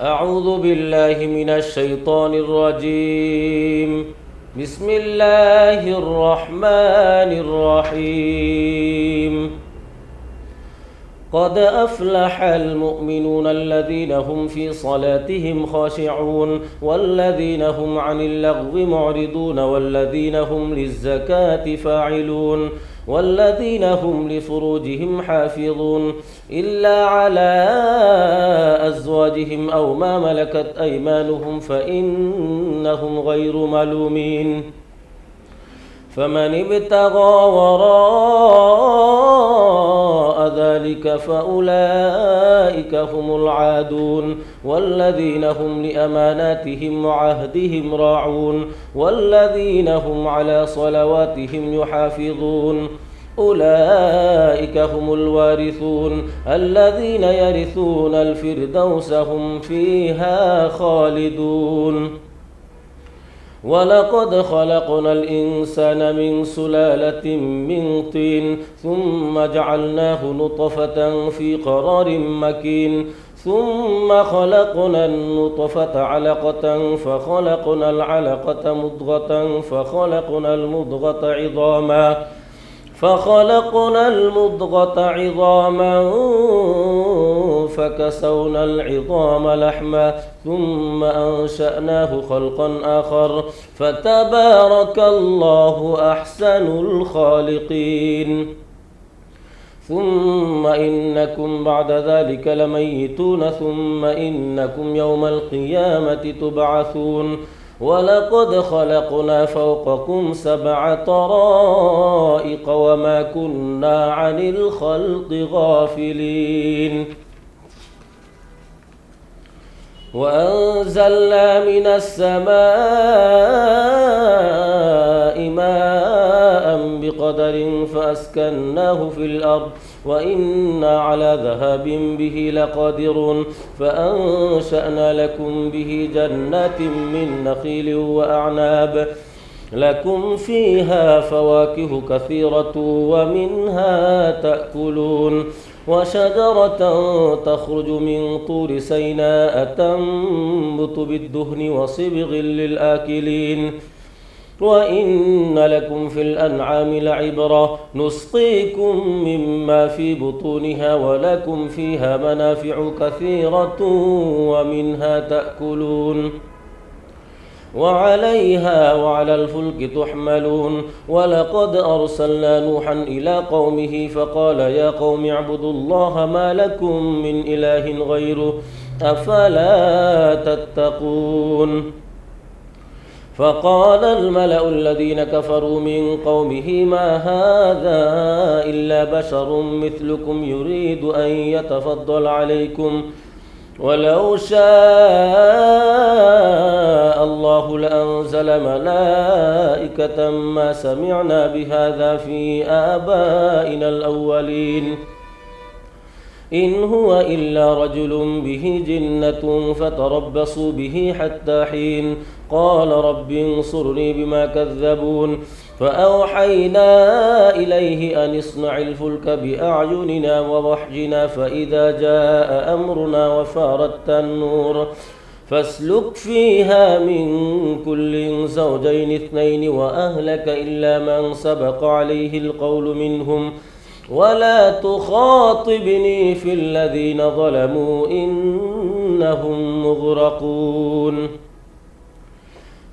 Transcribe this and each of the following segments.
أعوذ بالله من الشيطان الرجيم. بسم الله الرحمن الرحيم. قد أفلح المؤمنون الذين هم في صلاتهم خاشعون والذين هم عن اللغو معرضون والذين هم للزكاة فاعلون والذين هم لفروجهم حافظون إلا على أزواجهم أو ما ملكت أيمانهم فإنهم غير ملومين. فمن ابتغى وراء ذلك فأولئك هم العادون والذين هم لأماناتهم وعهدهم راعون والذين هم على صلواتهم يحافظون أولئك هم الوارثون الذين يرثون الفردوس هم فيها خالدون. ولقد خلقنا الإنسان من سلالة من طين ثم جعلناه نطفة في قرار مكين ثم خلقنا النطفة علقة فخلقنا العلقة مضغة فخلقنا المضغة عظاما فكسونا العظام لحما ثم أنشأناه خلقا آخر فتبارك الله أحسن الخالقين. ثم إنكم بعد ذلك لميتون ثم إنكم يوم القيامة تبعثون. ولقد خلقنا فوقكم 7 طرائق وما كنا عن الخلق غافلين. وأنزلنا من السماء ماء بقدر فأسكناه في الأرض وإنا على ذهاب به لقادرون فأنشأنا لكم به جنات من نخيل وأعناب لكم فيها فواكه كثيرة ومنها تأكلون وشجرة تخرج من طور سيناء تنبت بالدهن وصبغ للآكلين. وإن لكم في الأنعام لعبرة نسقيكم مما في بطونها ولكم فيها منافع كثيرة ومنها تأكلون وعليها وعلى الفلك تحملون. ولقد أرسلنا نوحا إلى قومه فقال يا قوم اعبدوا الله ما لكم من إله غيره أفلا تتقون. فقال الملأ الذين كفروا من قومه ما هذا إلا بشر مثلكم يريد أن يتفضل عليكم ولو شاء الله لأنزل ملائكة ما سمعنا بهذا في آبائنا الأولين إن هو إلا رجل به جنة فتربصوا به حتى حين. قال رب انصرني بما كذبون. فأوحينا إليه أن اصنع الفلك بأعيننا ووحينا فإذا جاء أمرنا وفارت النور فاسلك فيها من كل زوجين 2 وأهلك إلا من سبق عليه القول منهم ولا تخاطبني في الذين ظلموا إنهم مغرقون.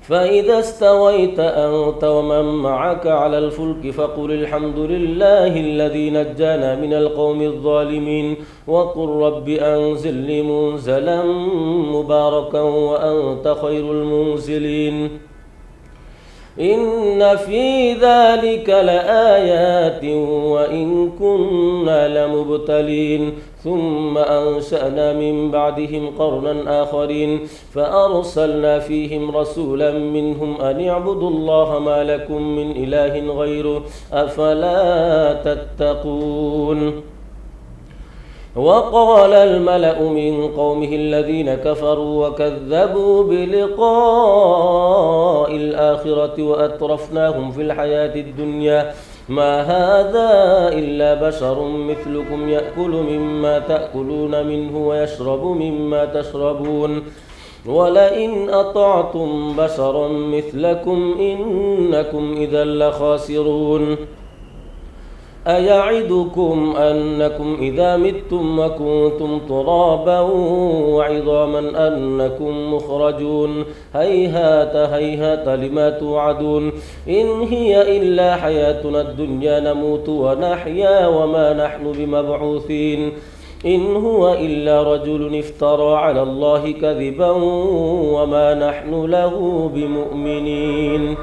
فإذا استويت أنت ومن معك على الفلك فقل الحمد لله الذي نجانا من القوم الظالمين وقل رب أنزلني منزلا مباركا وأنت خير المنزلين. إن في ذلك لآيات وإن كنا لمبتلين. ثم أنشأنا من بعدهم قرنا آخرين فأرسلنا فيهم رسولا منهم أن اعبدوا الله ما لكم من إله غيره أفلا تتقون. وقال الملأ من قومه الذين كفروا وكذبوا بلقاء الآخرة وأترفناهم في الحياة الدنيا ما هذا إلا بشر مثلكم يأكل مما تأكلون منه ويشرب مما تشربون ولئن أطعتم بشرا مثلكم إنكم إذا لخاسرون أيعدكم أنكم إذا متم وكنتم ترابا وعظاما أنكم مخرجون هيهات هيهات لما توعدون إن هي إلا حياتنا الدنيا نموت ونحيا وما نحن بمبعوثين إن هو إلا رجل افترى على الله كذبا وما نحن له بمؤمنين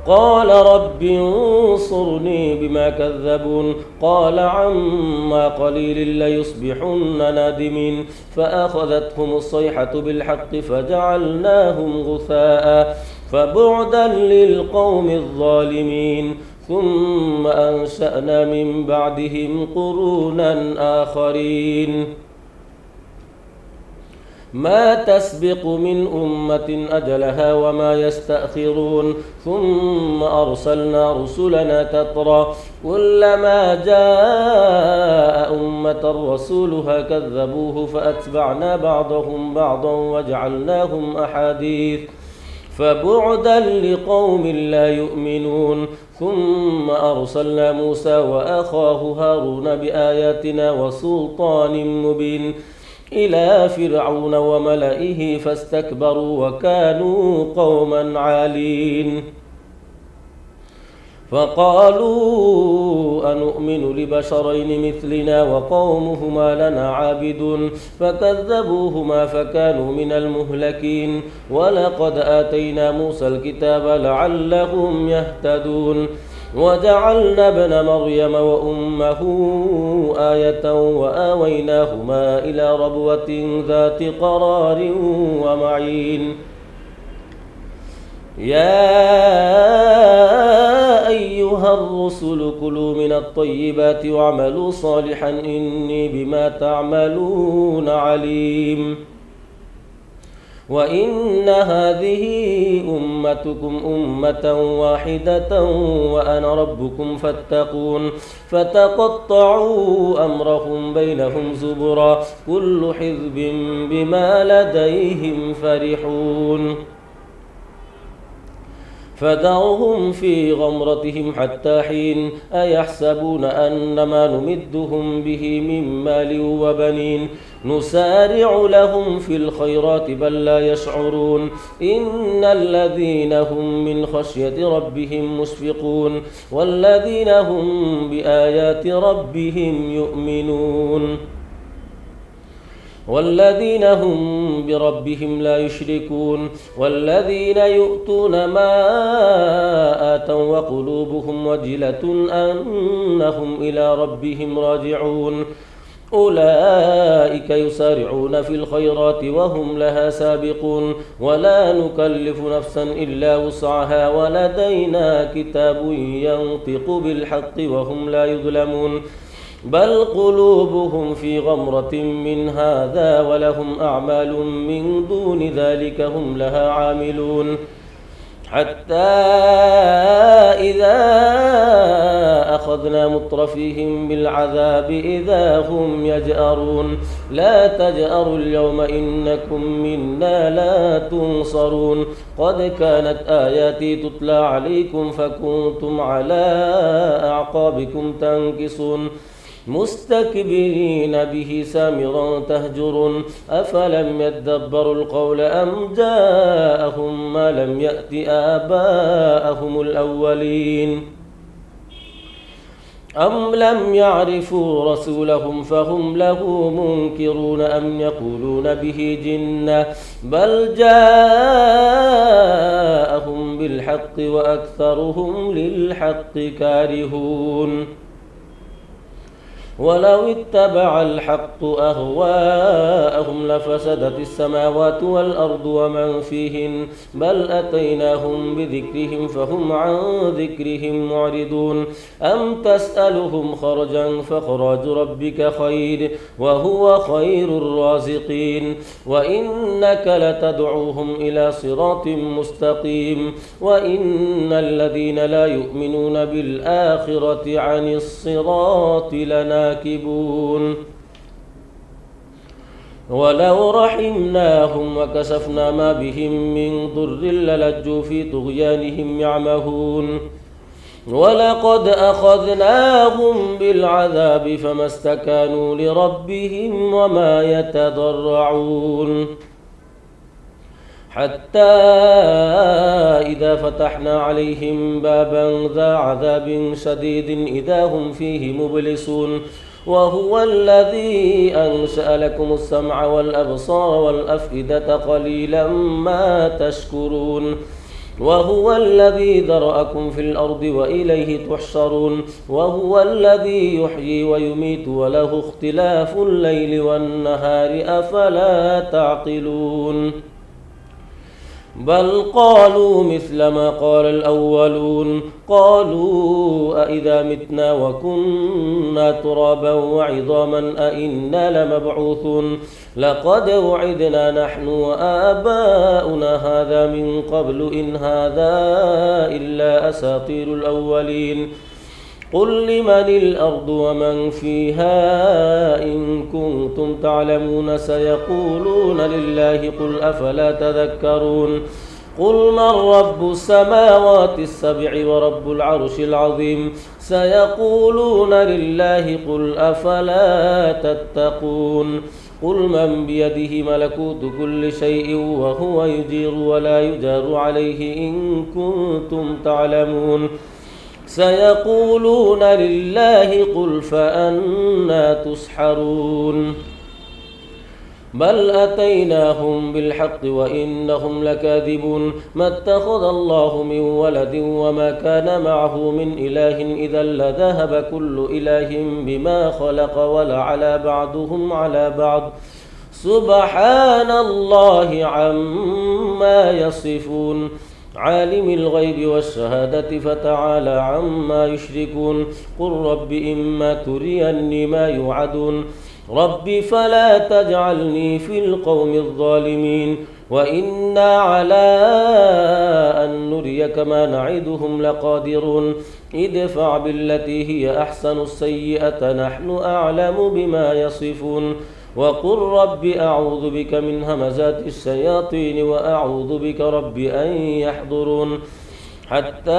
قال رب انصرني بما كذبون قال عما قليل ليصبحن نادمين فأخذتهم الصيحة بالحق فجعلناهم غثاء فبعدا للقوم الظالمين ثم أنشأنا من بعدهم قرونا آخرين ما تسبق من أمة أجلها وما يستأخرون ثم أرسلنا رسلنا تترى كلما جاء أمة رسولها كذبوه فأتبعنا بعضهم بعضا وجعلناهم أحاديث فبعدا لقوم لا يؤمنون ثم أرسلنا موسى وأخاه هارون بآياتنا وسلطان مبين إلى فرعون وملئه فاستكبروا وكانوا قوما عالين فقالوا أنؤمن لبشرين مثلنا وقومهما لنا عابدون فكذبوهما فكانوا من المهلكين ولقد آتينا موسى الكتاب لعلهم يهتدون وجعلنا ابن مريم وأمه آية وآويناهما إلى ربوة ذات قرار ومعين يا أيها الرسل كلوا من الطيبات واعملوا صالحا إني بما تعملون عليم وإن هذه أمتكم أمة واحدة وأنا ربكم فاتقون فتقطعوا أمرهم بينهم زبرا كل حزب بما لديهم فرحون فذرهم في غمرتهم حتى حين أيحسبون أن ما نمدهم به من مال وبنين نسارع لهم في الخيرات بل لا يشعرون إن الذين هم من خشية ربهم مشفقون والذين هم بآيات ربهم يؤمنون والذين هم بربهم لا يشركون والذين يؤتون ما آتوا وقلوبهم وجلة أنهم إلى ربهم راجعون أولئك يسارعون في الخيرات وهم لها سابقون ولا نكلف نفسا إلا وسعها ولدينا كتاب ينطق بالحق وهم لا يظلمون بل قلوبهم في غمرة من هذا ولهم أعمال من دون ذلك هم لها عاملون حتى إذا أخذنا مترفيهم بالعذاب إذا هم يجأرون لا تجأروا اليوم إنكم منا لا تنصرون قد كانت آياتي تتلى عليكم فكنتم على أعقابكم تنكصون مستكبرين به سامرا تهجرون أفلم يدبروا القول أم جاءهم ما لم يأت آباءهم الأولين أم لم يعرفوا رسولهم فهم له منكرون أم يقولون به جنة بل جاءهم بالحق وأكثرهم للحق كارهون ولو اتبع الحق أهواءهم لفسدت السماوات والأرض ومن فيهن بل أتيناهم بذكرهم فهم عن ذكرهم معرضون أم تسألهم خرجا فخراج ربك خير وهو خير الرازقين وإنك لتدعوهم إلى صراط مستقيم وإن الذين لا يؤمنون بالآخرة عن الصراط لناكبون ولو رحمناهم وكشفنا ما بهم من ضر للجوا في طغيانهم يعمهون ولقد أخذناهم بالعذاب فما استكانوا لربهم وما يتضرعون حتى إذا فتحنا عليهم بابا ذا عذاب شديد إذا هم فيه مبلسون وهو الذي أنشأ لكم السمع والأبصار والأفئدة قليلا ما تشكرون وهو الذي ذرأكم في الأرض وإليه تحشرون وهو الذي يحيي ويميت وله اختلاف الليل والنهار أفلا تعقلون بل قالوا مثل ما قال الأولون قالوا أإذا متنا وكنا ترابا وعظاما أإنا لمبعوثون لقد وعدنا نحن وآباؤنا هذا من قبل إن هذا إلا أساطير الأولين قل لمن الأرض ومن فيها إن كنتم تعلمون سيقولون لله قل أفلا تذكرون قل من رب السماوات السبع ورب العرش العظيم سيقولون لله قل أفلا تتقون قل من بيده ملكوت كل شيء وهو يجير ولا يجار عليه إن كنتم تعلمون سيقولون لله قل فأنى تسحرون بل أتيناهم بالحق وإنهم لكاذبون ما اتخذ الله من ولد وما كان معه من إله إذا لذهب كل إله بما خلق ولعلى بعضهم على بعض سبحان الله عما يصفون عالم الغيب والشهادة فتعالى عما يشركون قل رب إما تريني ما يوعدون رب فلا تجعلني في القوم الظالمين وإنا على أن نريك ما نعدهم لقادرون ادفع بالتي هي أحسن السيئة نحن أعلم بما يصفون وقل رب أعوذ بك من همزات الشياطين وأعوذ بك رب أن يحضرون حتى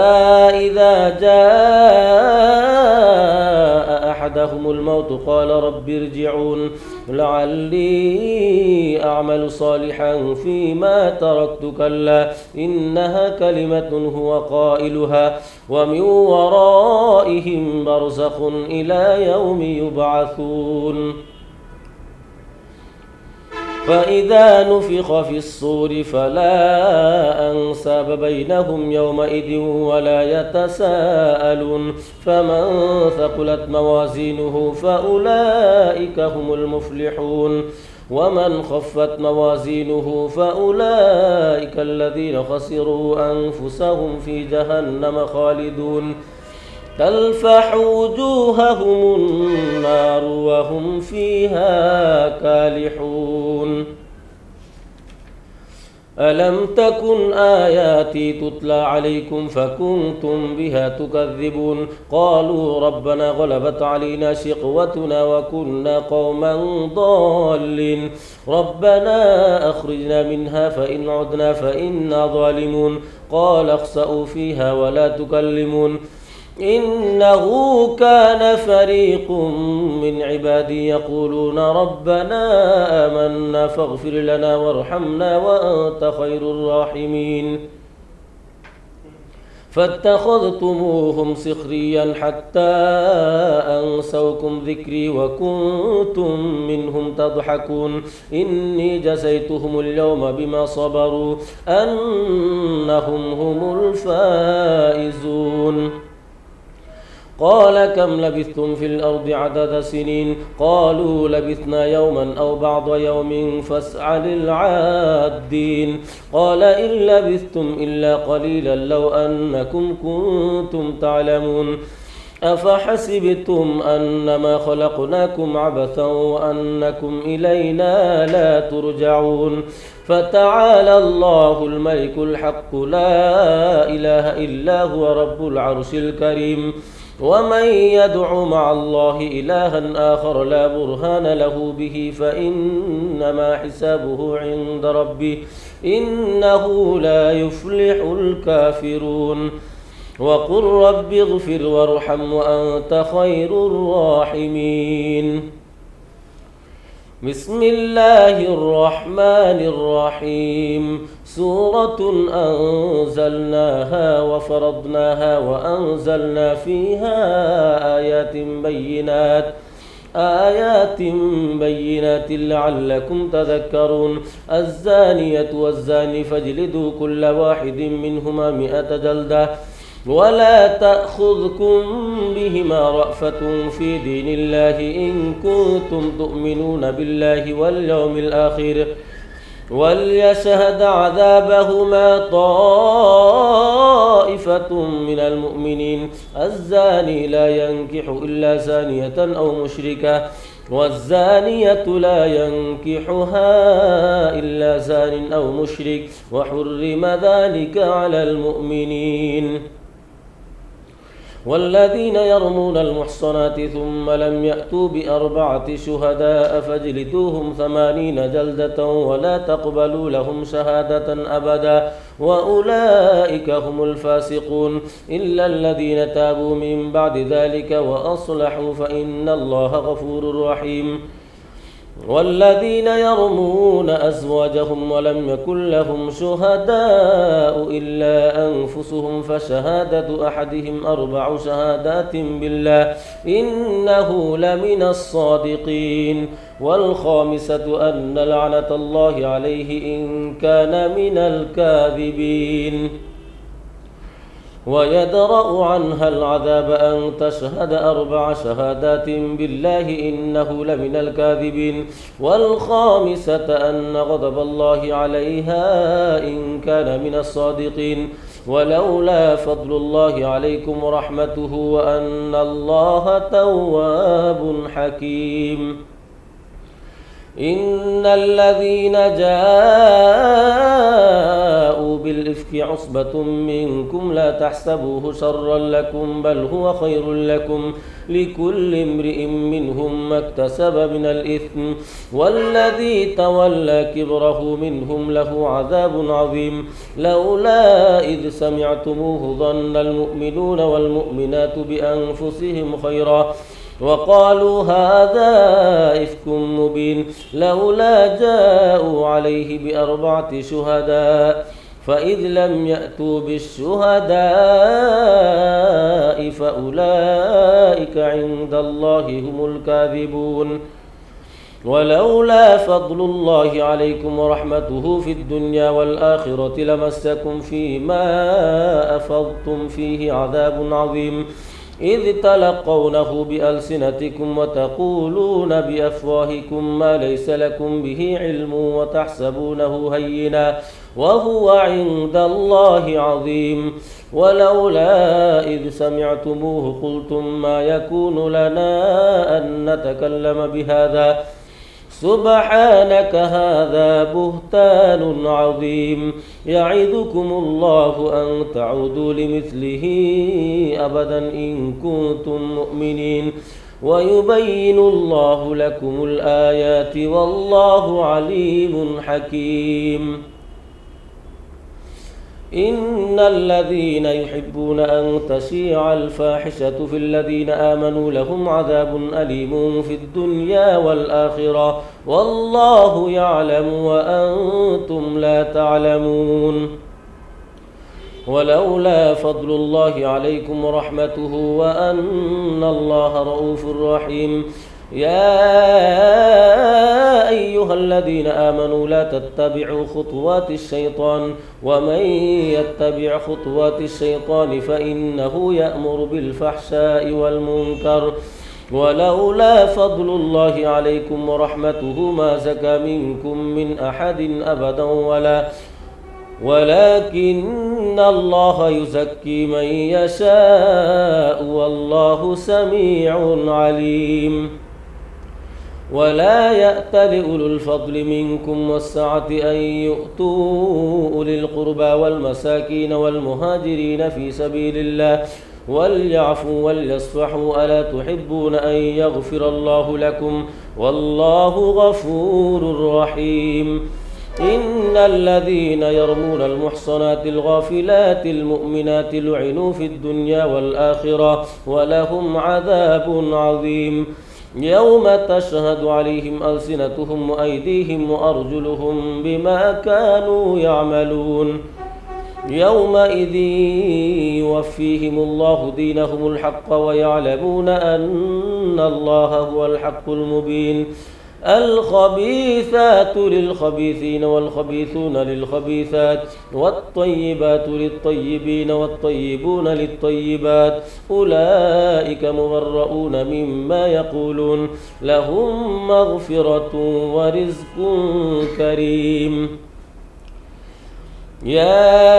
إذا جاء أحدهم الموت قال رب ارجعون لعلي أعمل صالحا فيما تركت كلا إنها كلمة هو قائلها ومن ورائهم برزخ إلى يوم يبعثون فإذا نفخ في الصور فلا أنساب بينهم يومئذ ولا يتساءلون فمن ثقلت موازينه فأولئك هم المفلحون ومن خفت موازينه فأولئك الذين خسروا أنفسهم في جهنم خالدون تلفح وجوههم النار وهم فيها كالحون ألم تكن آياتي تتلى عليكم فكنتم بها تكذبون قالوا ربنا غلبت علينا شقوتنا وكنا قوما ضالين ربنا أخرجنا منها فإن عدنا فإنا ظالمون قال اخسأوا فيها ولا تكلمون إنه كان فريق من عبادي يقولون ربنا آمنا فاغفر لنا وارحمنا وأنت خير الراحمين فاتخذتموهم سخريا حتى أنسوكم ذكري وكنتم منهم تضحكون إني جزيتهم اليوم بما صبروا أنهم هم الفائزون قال كم لبثتم في الأرض عدد سنين قالوا لبثنا يوما أو بعض يوم فاسأل العادين قال إن لبثتم إلا قليلا لو أنكم كنتم تعلمون أفحسبتم أنما خلقناكم عبثا وأنكم إلينا لا ترجعون فتعالى الله الملك الحق لا إله إلا هو رب العرش الكريم ومن يدع مع الله إلها آخر لا برهان له به فإنما حسابه عند ربه إنه لا يفلح الكافرون وقل رب اغفر وارحم وأنت خير الراحمين بسم الله الرحمن الرحيم سورة أنزلناها وفرضناها وأنزلنا فيها آيات بينات لعلكم تذكرون الزانية والزاني فاجلدوا كل واحد منهما 100 جلدة ولا تأخذكم بهما رأفة في دين الله إن كنتم تؤمنون بالله واليوم الآخر وليشهد عذابهما طائفة من المؤمنين الزاني لا ينكح إلا زانية أو مشركة والزانية لا ينكحها إلا زان أو مشرك وحرم ذلك على المؤمنين والذين يرمون المحصنات ثم لم يأتوا ب4 شهداء فاجلدوهم 80 جلدة ولا تقبلوا لهم شهادة أبدا وأولئك هم الفاسقون إلا الذين تابوا من بعد ذلك وأصلحوا فإن الله غفور رحيم والذين يرمون أزواجهم ولم يكن لهم شهداء إلا أنفسهم فشهادة أحدهم 4 شهادات بالله إنه لمن الصادقين والخامسة أن لعنة الله عليه إن كان من الكاذبين ويدرأ عنها العذاب أن تشهد 4 شهادات بالله إنه لمن الكاذبين والخامسة أن غضب الله عليها إن كان من الصادقين ولولا فضل الله عليكم ورحمته وأن الله تواب حكيم إن الذين جاءوا بالإفك عصبة منكم لا تحسبوه شرا لكم بل هو خير لكم لكل امرئ منهم ما اكتسب من الإثم والذي تولى كبره منهم له عذاب عظيم لولا إذ سمعتموه ظن المؤمنون والمؤمنات بأنفسهم خيرا وقالوا هذا إفك مبين لولا جاءوا عليه ب4 شهداء فإذ لم يأتوا بالشهداء فأولئك عند الله هم الكاذبون ولولا فضل الله عليكم ورحمته في الدنيا والآخرة لمسكم فيما أفضتم فيه عذاب عظيم إذ تلقونه بألسنتكم وتقولون بأفواهكم ما ليس لكم به علم وتحسبونه هينا وهو عند الله عظيم ولولا إذ سمعتموه قلتم ما يكون لنا أن نتكلم بهذا سبحانك هذا بهتان عظيم يعظكم الله أن تعودوا لمثله أبدا إن كنتم مؤمنين ويبين الله لكم الآيات والله عليم حكيم إن الذين يحبون أن تشيع الفاحشة في الذين آمنوا لهم عذاب أليم في الدنيا والآخرة والله يعلم وأنتم لا تعلمون ولولا فضل الله عليكم ورحمته وأن الله رؤوف رحيم يا أيها الذين آمنوا لا تتبعوا خطوات الشيطان ومن يتبع خطوات الشيطان فإنه يأمر بالفحشاء والمنكر ولولا فضل الله عليكم ورحمته ما زكى منكم من أحد أبدا ولكن الله يزكي من يشاء والله سميع عليم. ولا يأتل أولو الفضل منكم والسعة أن يؤتوا أولي القربى والمساكين والمهاجرين في سبيل الله وليعفوا وليصفحوا ألا تحبون أن يغفر الله لكم والله غفور رحيم. إن الذين يرمون المحصنات الغافلات المؤمنات لعنوا في الدنيا والآخرة ولهم عذاب عظيم يوم تشهد عليهم ألسنتهم وأيديهم وأرجلهم بما كانوا يعملون يومئذ يوفيهم الله دينهم الحق ويعلمون أن الله هو الحق المبين. الخبيثات للخبيثين والخبيثون للخبيثات والطيبات للطيبين والطيبون للطيبات أولئك مبرؤون مما يقولون لهم مغفرة ورزق كريم. يا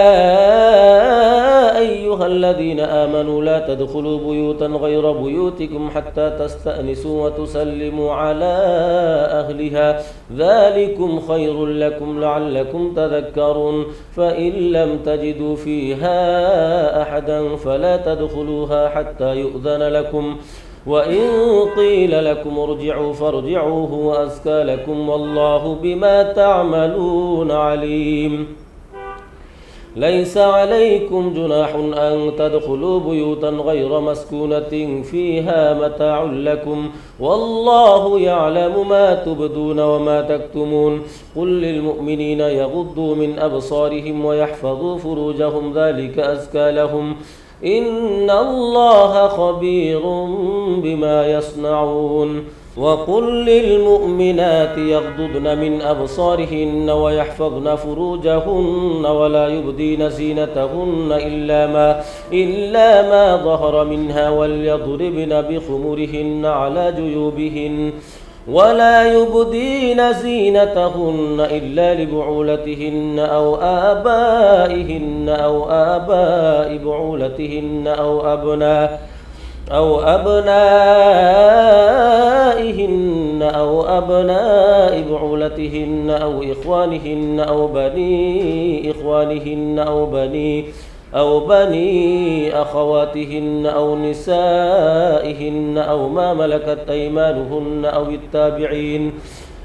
أيها الذين آمنوا لا تدخلوا بيوتا غير بيوتكم حتى تستأنسوا وتسلموا على أهلها ذلكم خير لكم لعلكم تذكرون. فإن لم تجدوا فيها أحدا فلا تدخلوها حتى يؤذن لكم وإن قيل لكم ارجعوا فارجعوا هو أزكى لكم والله بما تعملون عليم. ليس عليكم جناح أن تدخلوا بيوتا غير مسكونة فيها متاع لكم والله يعلم ما تبدون وما تكتمون. قل للمؤمنين يغضوا من أبصارهم ويحفظوا فروجهم ذلك أزكى لهم إن الله خبير بما يصنعون. وقل للمؤمنات يغضضن من أبصارهن ويحفظن فروجهن ولا يبدين زينتهن إلا ما ظهر منها وليضربن بخمرهن على جيوبهن ولا يبدين زينتهن إلا لبعولتهن أو آبائهن أو آباء بعولتهن أو أبنائهن أو أبناء بعولتهن أو إخوانهن أو بني إخوانهن أو بني أخواتهن أو نسائهن أو ما ملكت أيمانهن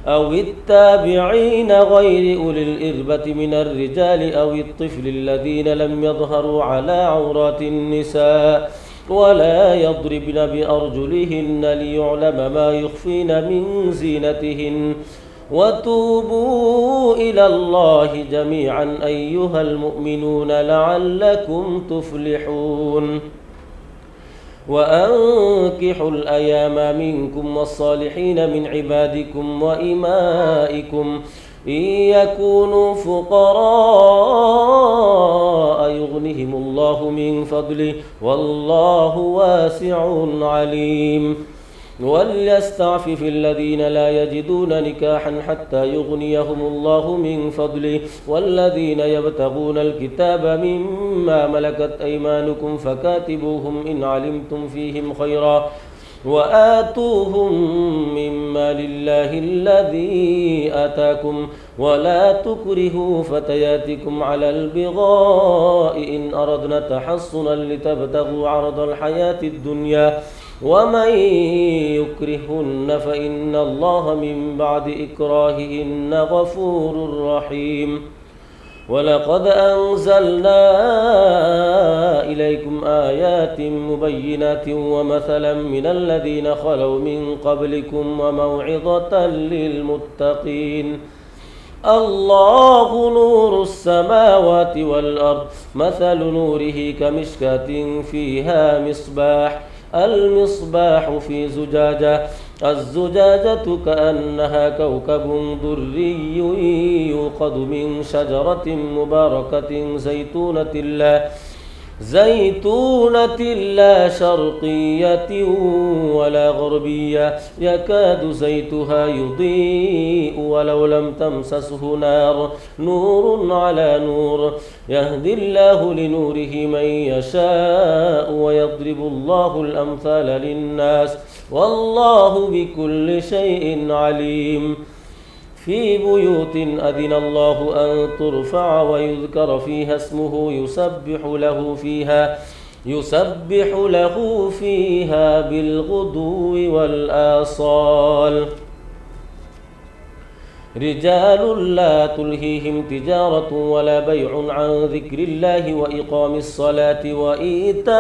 أو التابعين غير أولي الإربة من الرجال أو الطفل الذين لم يظهروا على عورات النساء ولا يضربن بأرجلهن ليعلم ما يخفين من زينتهن. وتوبوا إلى الله جميعا أيها المؤمنون لعلكم تفلحون. وأنكحوا الأيام منكم والصالحين من عبادكم وإمائكم إن يكونوا فقراء يغنهم الله من فضله والله واسع عليم. وليستعفف الذين لا يجدون نكاحا حتى يغنيهم الله من فضله والذين يبتغون الكتاب مما ملكت أيمانكم فكاتبوهم إن علمتم فيهم خيرا وآتوهم مما لله الذي آتاكم ولا تكرهوا فتياتكم على البغاء إن أردنا تحصنا لتبتغوا عرض الحياة الدنيا ومن يكرهن فإن الله من بعد إكراههن غفور رحيم. ولقد أنزلنا إليكم آيات مبينات ومثلا من الذين خلوا من قبلكم وموعظة للمتقين. الله نور السماوات والأرض مثل نوره كمشكاة فيها المصباح في زجاجة الزجاجة كأنها كوكب دري يوقد من شجرة مباركة زيتونة لا شرقية ولا غربية يكاد زيتها يضيء ولو لم تمسسه نور على نور يهدي الله لنوره من يشاء ويضرب الله الأمثال للناس والله بكل شيء عليم في بيوت أذن الله أن ترفع ويذكر فيها اسمه يسبح له فيها بالغدو والآصال رجال لا تلهيهم تجارة ولا بيع عن ذكر الله وإقام الصلاة وإيتاء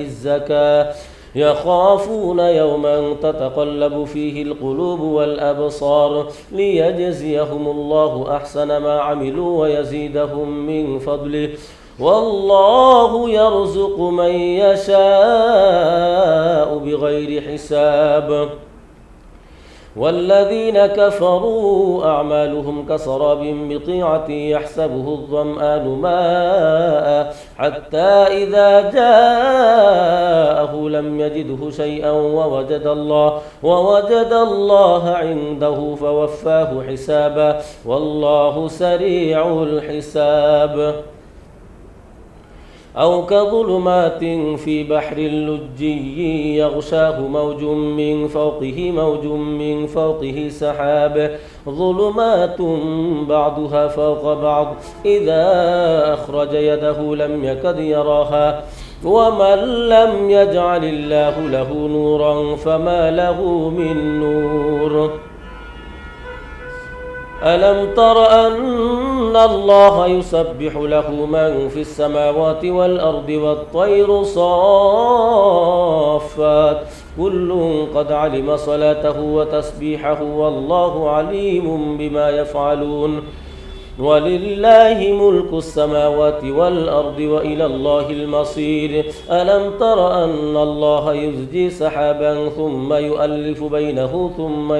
الزكاة يخافون يوما تتقلب فيه القلوب والأبصار ليجزيهم الله أحسن ما عملوا ويزيدهم من فضله والله يرزق من يشاء بغير حساب والذين كفروا أعمالهم كسراب بقيعة يحسبه الظمآن ماء حتى إذا جاءه لم يجده شيئا ووجد الله عنده فوفاه حسابا والله سريع الحساب أو كظلمات في بحر لجي يغشاه موج من فوقه سحاب ظلمات بعضها فوق بعض إذا أخرج يده لم يكد يراها ومن لم يجعل الله له نورا فما له من نور ألم تر أن الله يسبح له من في السماوات والأرض والطير صافات كل قد علم صلاته وتسبيحه والله عليم بما يفعلون ولله ملك السماوات والأرض وإلى الله المصير ألم تر أن الله يزجي سحابا ثم يؤلف بينه ثم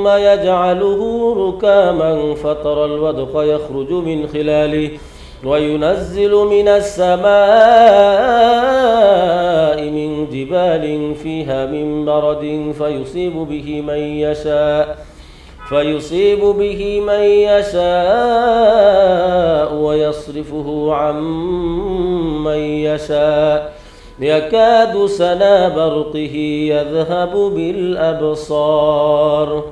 يجعله ركاما فترى الودق يخرج من خلاله وينزل من السماء من جبال فيها من برد فيصيب به من يشاء ويصرفه عن من يشاء يكاد سنا برقه يذهب بالأبصار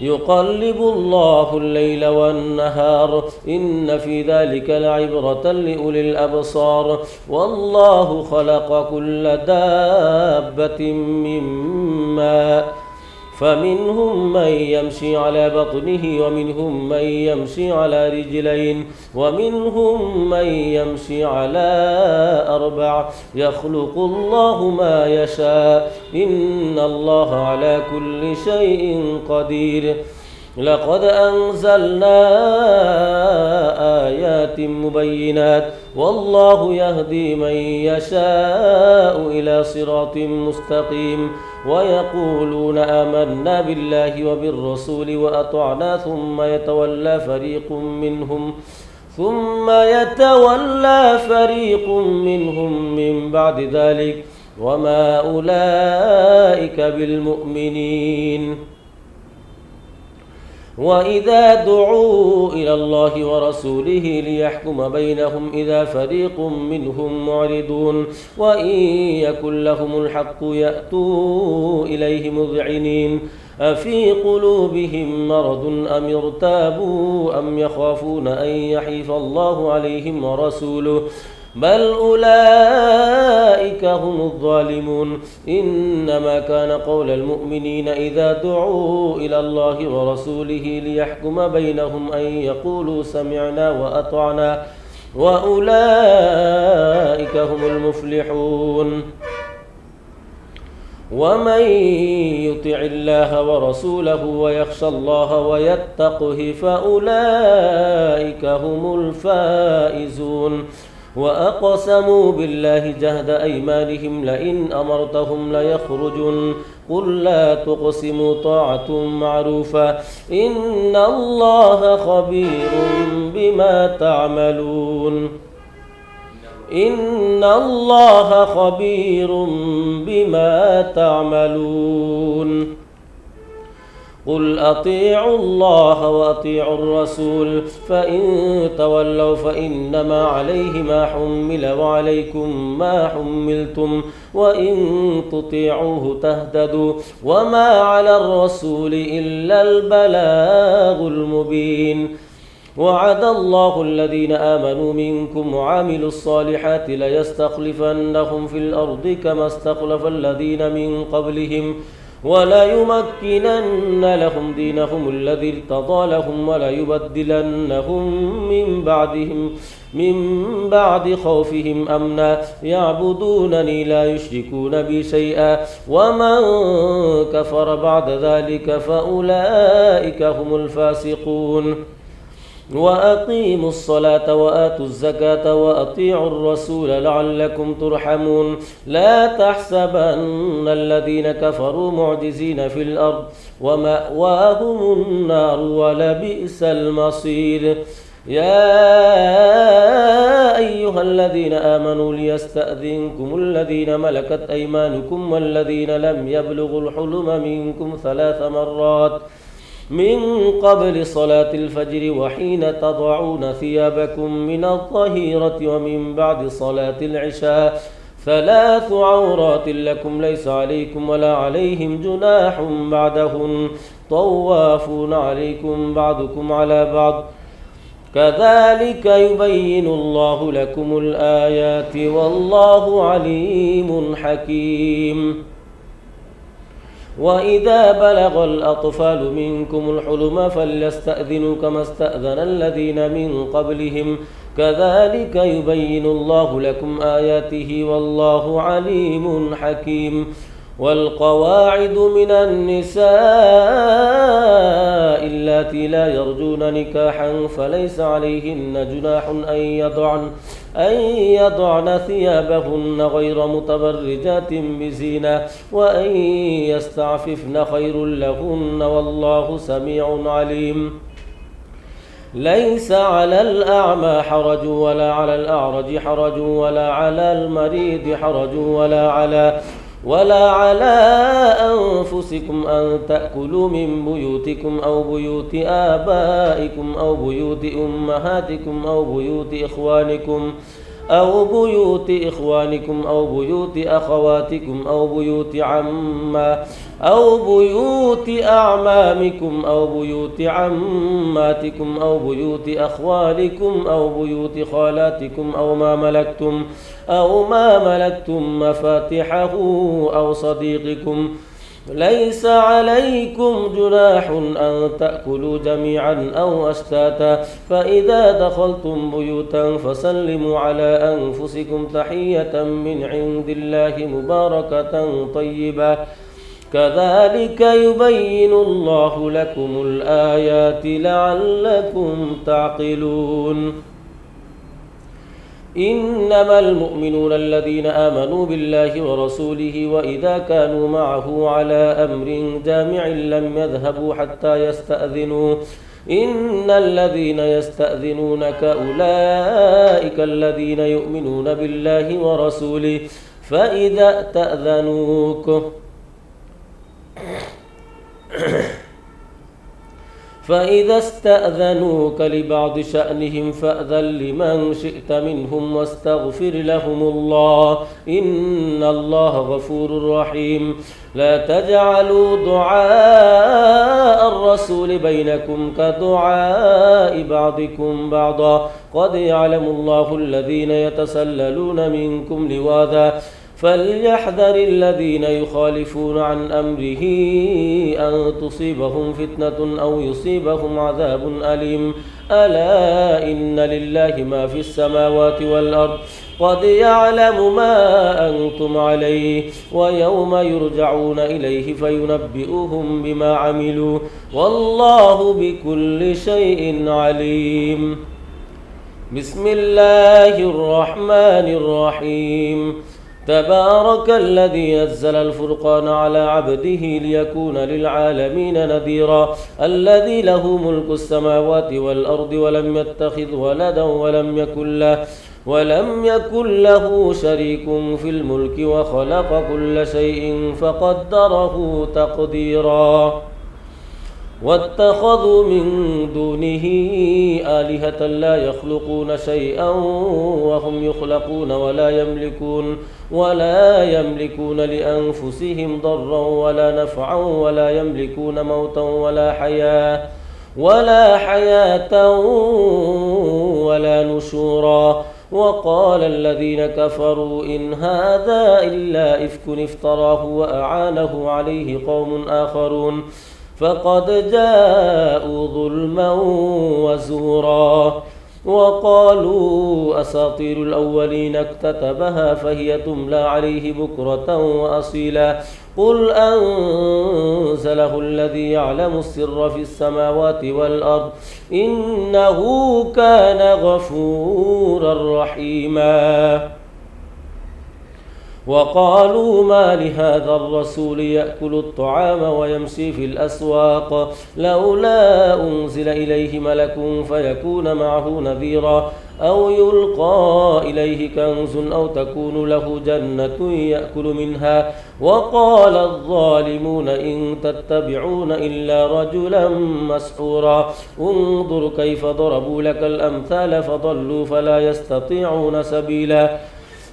يقلب الله الليل والنهار إن في ذلك لعبرة لأولي الأبصار والله خلق كل دابة من ماء فمنهم من يمشي على بطنه ومنهم من يمشي على رجلين ومنهم من يمشي على أربع يخلق الله ما يشاء إن الله على كل شيء قدير لقد أنزلنا آيات مبينات والله يهدي من يشاء إلى صراط مستقيم ويقولون آمنا بالله وبالرسول وأطعنا ثم يتولى فريق منهم من بعد ذلك وما أولئك بالمؤمنين وإذا دعوا إلى الله ورسوله ليحكم بينهم إذا فريق منهم معرضون وإن يكن لهم الحق يأتوا إليه مذعنين أفي قلوبهم مرض أم ارتابوا أم يخافون أن يحيف الله عليهم ورسوله بل أولئك هم الظالمون إنما كان قول المؤمنين إذا دعوا إلى الله ورسوله ليحكم بينهم أن يقولوا سمعنا وأطعنا وأولئك هم المفلحون ومن يطع الله ورسوله ويخشى الله ويتقه فأولئك هم الفائزون وأقسموا بالله جهد أيمانهم لئن أمرتهم ليخرجن قل لا تقسموا طاعة معروفة إن الله خبير بما تعملون إن الله خبير بما تعملون قل أطيعوا الله وأطيعوا الرسول فإن تولوا فإنما عليه ما حمل وعليكم ما حملتم وإن تطيعوه تهتدوا وما على الرسول إلا البلاغ المبين وعد الله الذين آمنوا منكم وعملوا الصالحات ليستخلفنهم في الأرض كما استخلف الذين من قبلهم وليمكنن لهم دينهم الذي ارتضى لهم وليبدلنهم من بعد خوفهم أمنا يعبدونني لا يشركون بي شيئا ومن كفر بعد ذلك فأولئك هم الفاسقون وأقيموا الصلاة وآتوا الزكاة وأطيعوا الرسول لعلكم ترحمون لا تحسبن الذين كفروا معجزين في الأرض ومأواهم النار ولبئس المصير يا أيها الذين آمنوا ليستأذنكم الذين ملكت أيمانكم والذين لم يبلغوا الحلم منكم 3 مرات من قبل صلاة الفجر وحين تضعون ثيابكم من الظهيرة ومن بعد صلاة العشاء 3 عورات لكم ليس عليكم ولا عليهم جناح بعدهن طوافون عليكم بعضكم على بعض كذلك يبين الله لكم الآيات والله عليم حكيم وإذا بلغ الأطفال منكم الحلم فليستأذنوا كما استأذن الذين من قبلهم كذلك يبين الله لكم آياته والله عليم حكيم والقواعد من النساء اللاتي لا يرجون نكاحا فليس عليهن جناح أن يضعن ثيابهن غير متبرجات بزينة وأن يستعففن خير لهن والله سميع عليم ليس على الأعمى حرج ولا على الأعرج حرج ولا على المريض حرج ولا على أنفسكم أن تأكلوا من بيوتكم أو بيوت آبائكم أو بيوت أمهاتكم أو بيوت إخوانكم أو بيوت أخواتكم أو بيوت أعمامكم أو بيوت عماتكم أو بيوت أخوالكم أو بيوت خالاتكم أو ما ملكتم مفاتحه أو صديقكم ليس عليكم جناح أن تأكلوا جميعا أو أشتاتا فإذا دخلتم بيوتا فسلموا على أنفسكم تحية من عند الله مباركة طيبة كذلك يبين الله لكم الآيات لعلكم تعقلون إنما المؤمنون الذين آمنوا بالله ورسوله وإذا كانوا معه على أمر جامع لم يذهبوا حتى يستأذنوا إن الذين يستأذنونك أولئك الذين يؤمنون بالله ورسوله فإذا استأذنوك لبعض شأنهم فأذن لمن شئت منهم واستغفر لهم الله إن الله غفور رحيم لا تجعلوا دعاء الرسول بينكم كدعاء بعضكم بعضا قد يعلم الله الذين يتسللون منكم لواذا فليحذر الذين يخالفون عن أمره أن تصيبهم فتنة أو يصيبهم عذاب أليم ألا إن لله ما في السماوات والأرض قد يعلم ما أنتم عليه ويوم يرجعون إليه فينبئهم بما عملوا والله بكل شيء عليم بسم الله الرحمن الرحيم تبارك الذي نزل الفرقان على عبده ليكون للعالمين نذيرا الذي له ملك السماوات والأرض ولم يتخذ ولدا ولم يكن له شريك في الملك وخلق كل شيء فقدره تقديرا واتخذوا من دونه آلهة لا يخلقون شيئا وهم يخلقون ولا يملكون لأنفسهم ضرا ولا نفعا ولا يملكون موتا ولا حياة ولا نشورا وقال الذين كفروا إن هذا إلا إفك افتراه وأعانه عليه قوم آخرون فقد جاءوا ظلما وزورا وقالوا أساطير الأولين اكتتبها فهي تملى عليه بكرة وأصيلا قل أنزله الذي يعلم السر في السماوات والأرض إنه كان غفورا رحيما وقالوا ما لهذا الرسول يأكل الطعام ويمشي في الأسواق لولا أنزل إليه ملك فيكون معه نذيرا أو يلقى إليه كنز أو تكون له جنة يأكل منها وقال الظالمون إن تتبعون إلا رجلا مسحورا انظر كيف ضربوا لك الأمثال فضلوا فلا يستطيعون سبيلا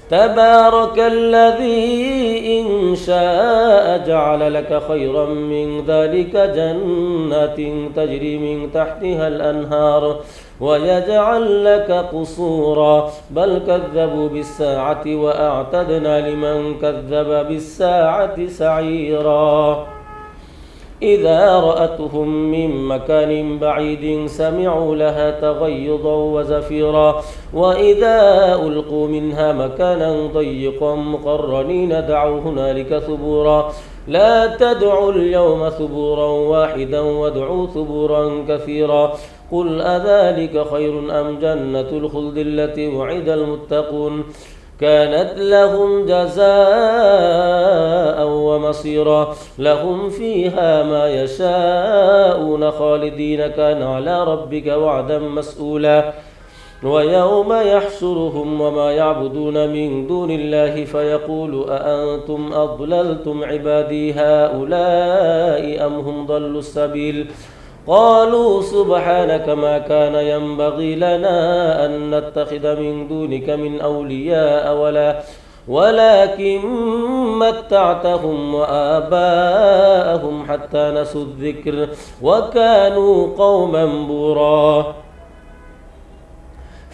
تبارك الذي إن شاء جعل لك خيرا من ذلك جنات تجري من تحتها الأنهار ويجعل لك قصورا بل كذبوا بالساعة وأعتدنا لمن كذب بالساعة سعيرا إذا رأتهم من مكان بعيد سمعوا لها تغيظا وزفيرا وإذا ألقوا منها مكانا ضيقا مقرنين دعوا هنالك ثبورا لا تدعوا اليوم ثبورا واحدا وادعوا ثبورا كثيرا قل أذلك خير أم جنة الخلد التي وعد المتقون كانت لهم جزاء ومصيرا لهم فيها ما يشاءون خالدين كان على ربك وعدا مسئولا ويوم يحشرهم وما يعبدون من دون الله فيقول أأنتم أضللتم عبادي هؤلاء أم هم ضلوا السبيل قالوا سبحانك ما كان ينبغي لنا أن نتخذ من دونك من أولياء ولكن متعتهم وآباءهم حتى نسوا الذكر وكانوا قوما بورا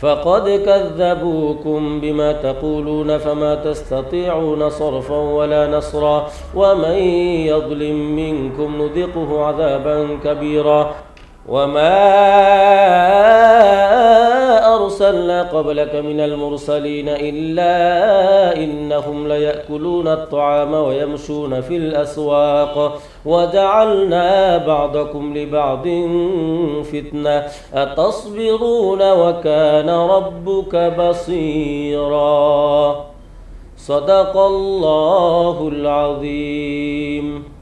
فقد كذبوكم بما تقولون فما تستطيعون صرفا ولا نصرا ومن يظلم منكم نذقه عذابا كبيرا وما أرسلنا قبلك من المرسلين إلا إنهم ليأكلون الطعام ويمشون في الأسواق وجعلنا بعضكم لبعض فتنة أتصبرون وكان ربك بصيرا صدق الله العظيم.